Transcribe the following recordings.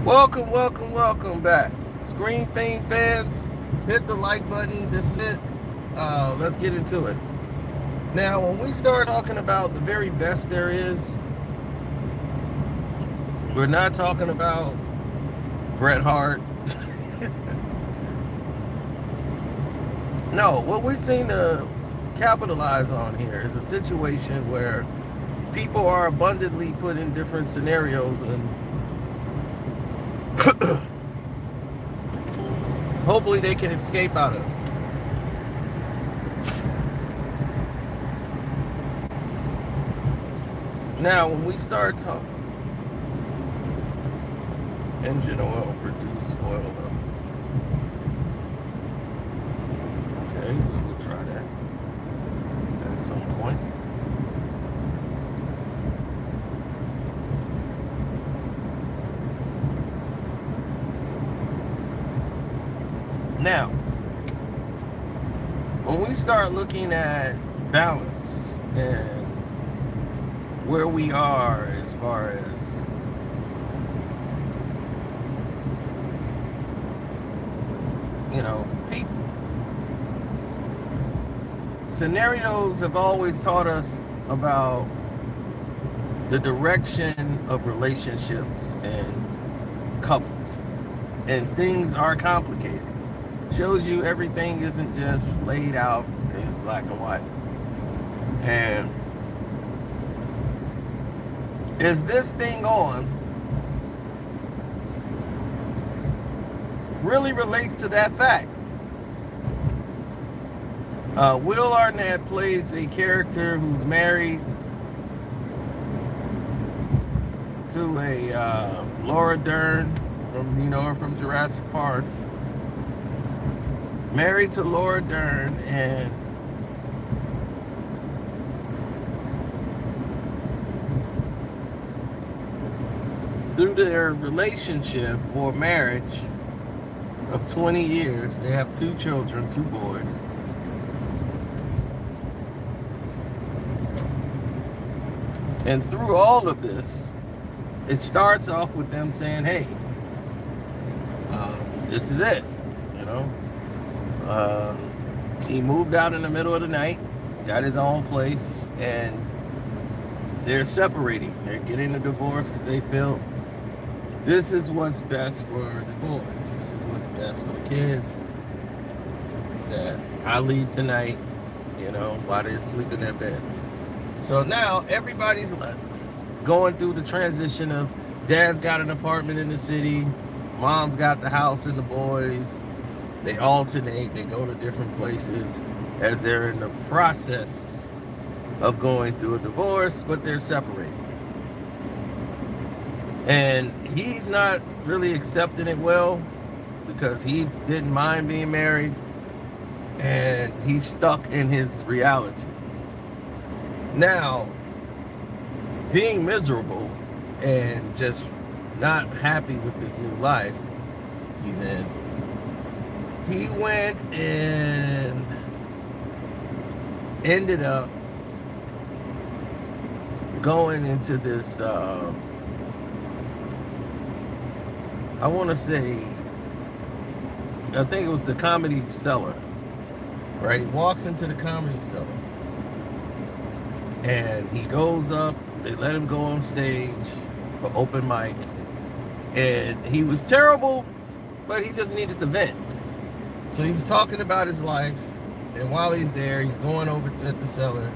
Welcome back. Screen Fame fans, hit the like button. This is it. Let's get into it. Now, when we start talking about the very best there is, we're not talking about Bret Hart. No, what we seem to capitalize on here is a situation where people are abundantly put in different scenarios and hopefully they can escape out of it. Now, when we start talking engine oil, reduce oil level. Okay, we'll try that at some point. Now, when we start looking at balance and where we are as far as people, scenarios have always taught us about the direction of relationships and couples, and things are complicated. Shows you everything isn't just laid out in black and white. And is this thing on really relates to that fact. Will Arnett plays a character who's married to a Laura Dern from Jurassic Park. Married to Laura Dern, and through their relationship or marriage of 20 years, they have 2 children, 2 boys. And through all of this, it starts off with them saying, hey, this is it, he moved out in the middle of the night, got his own place, and they're separating. They're getting a divorce because they feel this is what's best for the boys. This is what's best for the kids. Is that I leave tonight, while they're sleeping in their beds. So now everybody's going through the transition of dad's got an apartment in the city, mom's got the house and the boys. They alternate, they go to different places as they're in the process of going through a divorce, but they're separated. And he's not really accepting it well because he didn't mind being married and he's stuck in his reality. Now, being miserable and just not happy with this new life he's in, he went and ended up going into this, I want to say, I think it was the Comedy Cellar, right? He walks into the Comedy Cellar and he goes up, they let him go on stage for open mic, and he was terrible, but he just needed to vent. So he was talking about his life, and while he's there, he's going over to the cellar,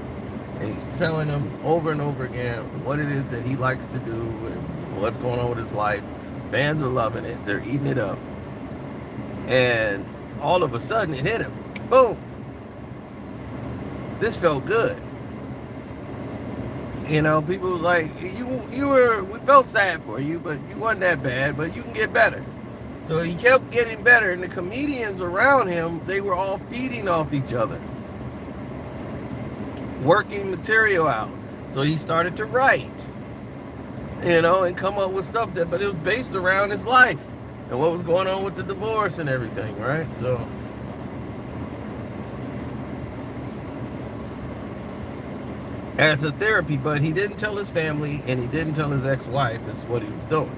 and he's telling them over and over again what it is that he likes to do and what's going on with his life. Fans are loving it. They're eating it up. And all of a sudden, it hit him. Boom. This felt good. People were like, we felt sad for you, but you wasn't that bad, but you can get better. So he kept getting better, and the comedians around him, they were all feeding off each other, working material out. So he started to write, and come up with stuff but it was based around his life and what was going on with the divorce and everything, right? So as a therapy, but he didn't tell his family and he didn't tell his ex-wife this is what he was doing.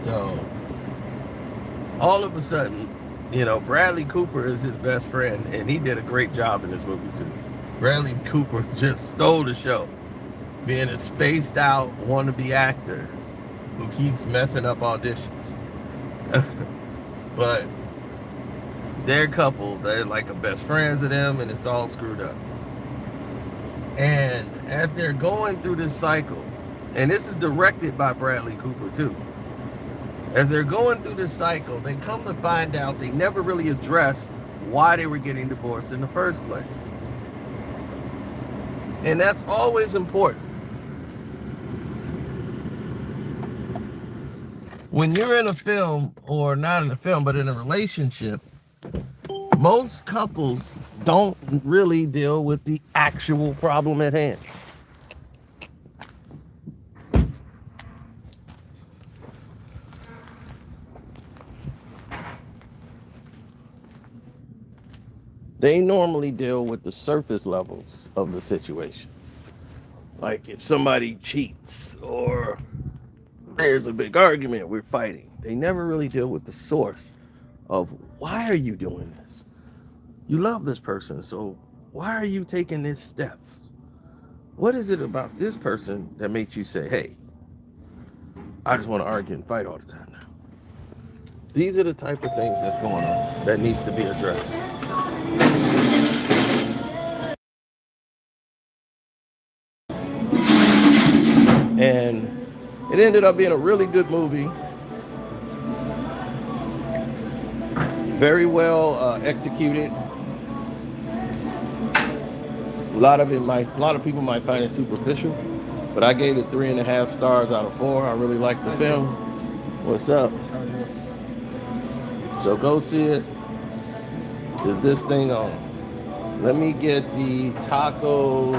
So all of a sudden, Bradley Cooper is his best friend, and he did a great job in this movie too. Bradley Cooper just stole the show, being a spaced out wannabe actor who keeps messing up auditions. But they're coupled, they're like a best friends of them, and it's all screwed up. And as they're going through this cycle, and this is directed by Bradley Cooper too, as they're going through this cycle, they come to find out they never really addressed why they were getting divorced in the first place. And that's always important. When you're in a film, or not in a film, but in a relationship, most couples don't really deal with the actual problem at hand. They normally deal with the surface levels of the situation. Like if somebody cheats or there's a big argument, we're fighting. They never really deal with the source of why are you doing this? You love this person, so why are you taking these steps? What is it about this person that makes you say, hey, I just want to argue and fight all the time now? These are the type of things that's going on that needs to be addressed. And it ended up being a really good movie. Very well executed. A lot of people might find it superficial, but I gave it 3.5 stars out of 4. I really liked the film. What's up? So go see it. Is this thing on? Let me get the taco